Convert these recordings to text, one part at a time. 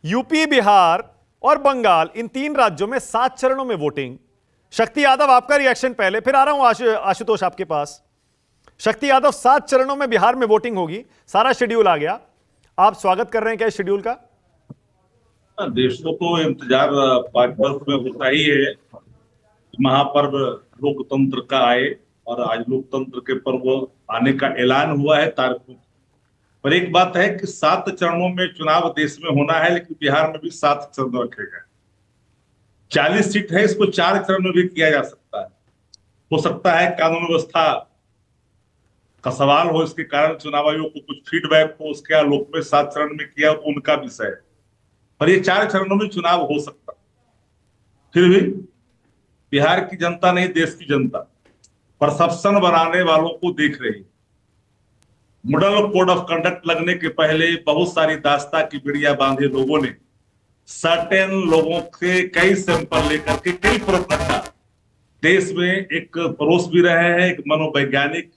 UP, Bihar और बंगाल, इन 3 राज्यों में 7 चरणों में वोटिंग। शक्ति यादव, आपका रिएक्शन पहले, फिर आ रहा हूं आशुतोष आपके पास। शक्ति यादव, 7 चरणों में बिहार में वोटिंग होगी, सारा शेड्यूल आ गया, आप स्वागत कर रहे हैं क्या इस शेड्यूल का? देश को तो इंतजार 5 वर्ष में होता ही है, महापर्व लोकतंत्र का आए। और आज लोकतंत्र के पर्व आने का ऐलान हुआ है तारीखों। पर एक बात है कि 7 चरणों में चुनाव देश में होना है, लेकिन बिहार में भी 7 चरण रखे गए। 40 सीट है, इसको 4 चरण में भी किया जा सकता है। हो सकता है कानून व्यवस्था का सवाल हो, इसके कारण चुनाव आयोग को कुछ फीडबैक हो, उसके आलोक में 7 चरण में किया तो उनका विषय है। पर ये 4 चरणों में चुनाव हो सकता है। फिर भी बिहार की जनता नहीं, देश की जनता परसेप्शन बनाने वालों को देख रही है। मॉडल कोड ऑफ कंडक्ट लगने के पहले बहुत सारी दास्ता की बिड़िया बांधे लोगों ने सर्टेन लोगों के कई सैंपल लेकर के कई प्रश्न देश में एक परोस भी रहे हैं। एक मनोवैज्ञानिक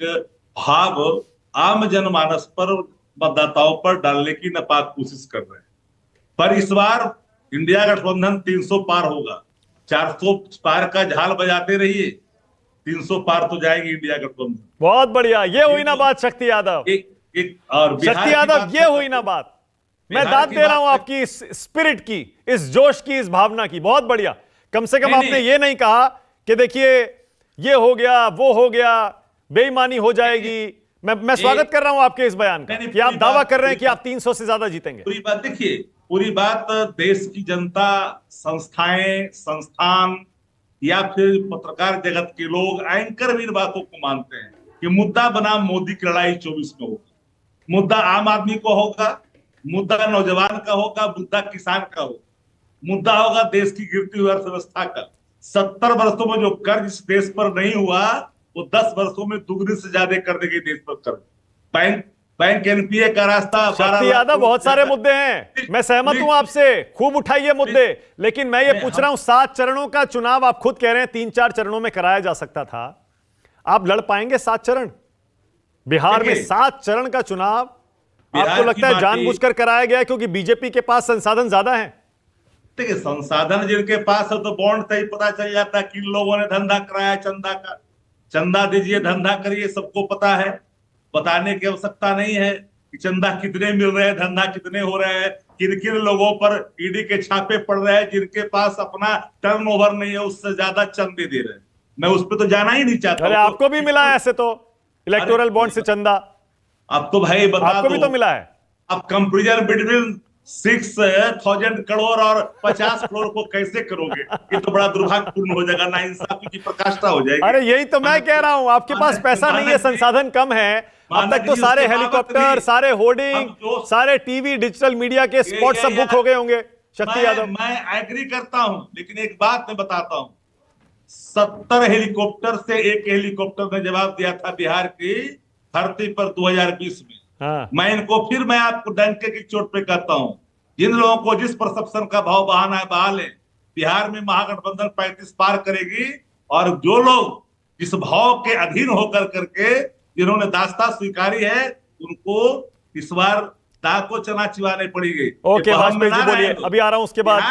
भाव आम जनमानस पर, मतदाताओं पर डालने की नापाक कोशिश कर रहे हैं। पर इस बार इंडिया गठबंधन 300 पार होगा। 400 पार का झाल बजाते रहिए, 300 पार तो जाएगी इंडिया गठबंधन। बहुत बढ़िया, ये हुई ना बात शक्ति यादव। और शक्ति यादव, ये हुई ना बात। मैं दाद दे रहा हूं आपकी इस स्पिरिट की, इस जोश की, इस भावना की। बहुत बढ़िया। कम से कम आपने ये नहीं कहा कि देखिए ये हो गया, वो हो गया, बेईमानी हो जाएगी। मैं स्वागत कर रहा हूं आपके इस बयान का कि आप दावा कर रहे हैं कि आप 300 से ज्यादा जीतेंगे। पूरी बात देखिए, पूरी बात देश की जनता, संस्थाएं, संस्थान या फिर पत्रकार जगत के लोग, एंकर भी इन बातों को मानते हैं कि मुद्दा बनाम मोदी की लड़ाई 24 में होगी। मुद्दा आम आदमी को होगा, मुद्दा नौजवान का होगा, मुद्दा किसान का होगा, मुद्दा होगा देश की गिरती हुई अर्थव्यवस्था का। 70 वर्षों में जो कर्ज इस देश पर नहीं हुआ, वो 10 वर्षों में दुगनी से ज्यादा कर देगी देश पर कर्ज। बैंक एनपीए का रास्ता। शक्ति यादव, बहुत सारे मुद्दे हैं, मैं सहमत हूं आपसे, खूब उठाइए मुद्दे। लेकिन मैं ये पूछ रहा हूं, 7 चरणों का चुनाव आप खुद कह रहे हैं 3-4 चरणों में कराया जा सकता था। आप लड़ पाएंगे 7 चरण? बिहार में 7 चरण का चुनाव आपको लगता है जानबूझकर कराया गया क्योंकि बीजेपी के पास संसाधन ज्यादा है? देखिए, संसाधन जिनके पास है तो बॉन्ड से ही पता चल जाता है किन लोगों ने धंधा कराया। चंदा का, चंदा दीजिए, धंधा करिए, सबको पता है। बताने की आवश्यकता नहीं है कि चंदा कितने मिल रहे हैं, धंधा कितने हो रहे हैं, किन किन लोगों पर ईडी के छापे पड़ रहे हैं, जिनके पास अपना टर्नओवर नहीं है उससे ज्यादा चंदे दे रहे हैं। मैं उस पर तो जाना ही नहीं चाहता। अरे आपको भी मिला है ऐसे तो, इलेक्टोरल बॉन्ड से चंदा। अब तो भाई बता दो, आपको भी तो मिला है। अब कंपेरिजन बिटवीन 6,000 करोड़ और 50 करोड़ को कैसे करोगे? ये तो बड़ा दुर्भाग्यपूर्ण हो जाएगा, नाइंसाफी की प्रकाष्ठा हो जाएगी। अरे यही तो मैं कह रहा हूं, आपके पास पैसा नहीं है, संसाधन कम है। अब तक तो सारे हेलीकॉप्टर, सारे होर्डिंग, सारे टीवी, डिजिटल मीडिया के स्पॉट सब बुक हो गए होंगे। शक्ति यादव, मैं एग्री करता हूं, लेकिन एक बात मैं बताता हूं। 70 हेलीकॉप्टर से एक हेलीकॉप्टर ने जवाब दिया था बिहार की धरती पर 2020 में। हाँ। मैं आपको डंके की चोट पे कहता हूं, जिन लोगों को जिस परसेप्शन का भाव बहाना है बहा लें। बिहार में महागठबंधन 35 पार करेगी। और जो लोग जिस भाव के अधीन होकर करके जिन्होंने दास्ता स्वीकारी है, उनको इस बार दाग को चना चिवाने पड़ेगी। ओके वाजपेयी जी, बोलिए, अभी आ रहा हूं उसके बाद।